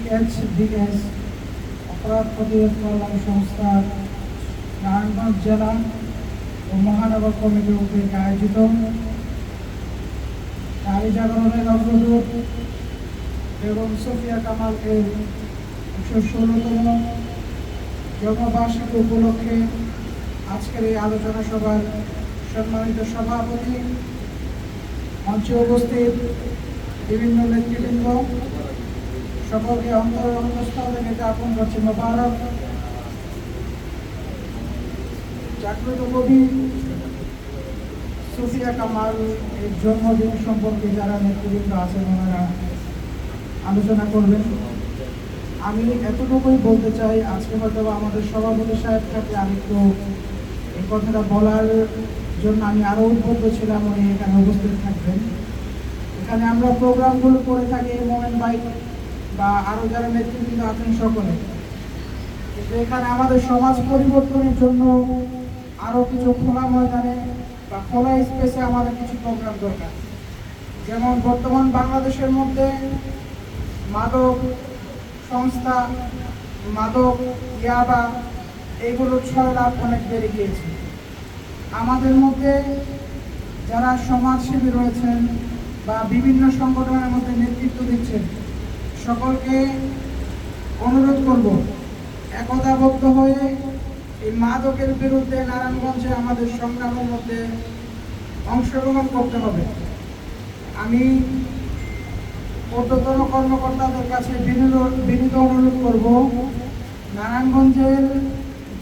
DHDS অপরাধ প্রতিরোধ কল্যাণ সংস্থার নারায়ণগঞ্জ জেলা ও মহানগর কমিটির উদ্যোগে আয়োজিত নারী জাগরণের অগ্রদূত বেগম সুফিয়া কামাল এর 116তম জন্মবার্ষিকী উপলক্ষে আজকের এই আলোচনা সভার সম্মানিত সভাপতি, মঞ্চে উপস্থিত বিভিন্ন নেতৃবৃন্দ, সকলকে অন্তঃস্থল থেকে জ্ঞাপন করছি মোবারক। জাগ্রত কবি সুফিয়া কামাল এর জন্মদিন সম্পর্কে যারা নেতৃবৃন্দ আছেন ওনারা আলোচনা করবেন। আমি এতটুকুই বলতে চাই, আজকে হয়তো আমাদের সভাপতি সাহেব থাকলে আরেকটু এই কথাটা বলার জন্য আমি আরও উদ্বুদ্ধ ছিলাম, উনি এখানে উপস্থিত থাকবেন। এখানে আমরা প্রোগ্রামগুলো করে থাকি মোমেন্ট বাইক বা আরও যারা নেতৃবৃন্দ আছেন সকলে, কিন্তু এখানে আমাদের সমাজ পরিবর্তনের জন্য আরও কিছু খোলা ময়দানে বা খোলা স্পেসে আমাদের কিছু প্রোগ্রাম দরকার। যেমন বর্তমান বাংলাদেশের মধ্যে মাদক সংস্থা, মাদক, ইয়াবা এগুলোর ছড়ালাভ অনেক বেড়ে গিয়েছে। আমাদের মধ্যে যারা সমাজসেবী রয়েছেন বা বিভিন্ন সংগঠনের মধ্যে নেতৃত্ব দিচ্ছেন, সকলকে অনুরোধ করব একতাবদ্ধ হয়ে এই মাদকের বিরুদ্ধে নারায়ণগঞ্জে আমাদের সংগ্রামের মধ্যে অংশগ্রহণ করতে হবে। আমি ঊর্ধ্বতন কর্মকর্তাদের কাছে বিনীত অনুরোধ করব, নারায়ণগঞ্জের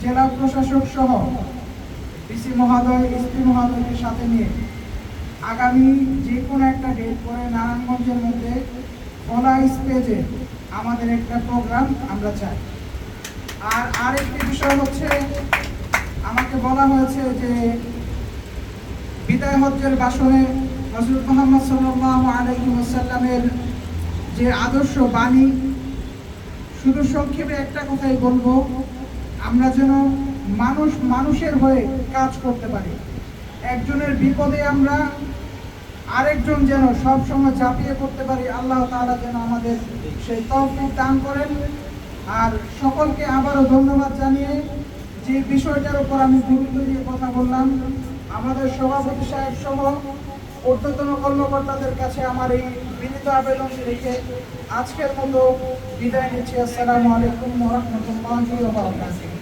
জেলা প্রশাসক সহ ডিসি মহোদয়, এসপি মহোদয়কে সাথে নিয়ে আগামী যে কোনো একটা ডেট করে নারায়ণগঞ্জের মধ্যে খোলা স্পেসে আমাদের একটা প্রোগ্রাম আমরা চাই। আর আরেকটি বিষয় হচ্ছে, আমাকে বলা হয়েছে যে বিদায় হজ্জের ভাষণে হযরত মুহাম্মদ সাল্লাল্লাহু আলাইহি ওয়াসাল্লামের যে আদর্শ বাণী, শুধু সংক্ষেপে একটা কথাই বলবো, আমরা যেন মানুষের হয়ে কাজ করতে পারি। একজনের বিপদে আমরা আরেকজন যেন সব সময় ঝাঁপিয়ে পড়তে পারি। আল্লাহ তাআলা যেন আমাদের সেই তৌফিক দান করেন। আর সকলকে আবারও ধন্যবাদ জানিয়ে যে বিষয়টার উপর আমি গুরুত্ব দিয়ে কথা বললাম, আমাদের সভাপতি সাহেব সহ ঊর্ধ্বতন কর্মকর্তাদের কাছে আমার এই বিনীত আবেদন রেখে আজকের মতো বিদায় নিচ্ছি। আসসালামু আলাইকুম ওয়া রাহমাতুল্লাহি ওয়া বারাকাতুহু।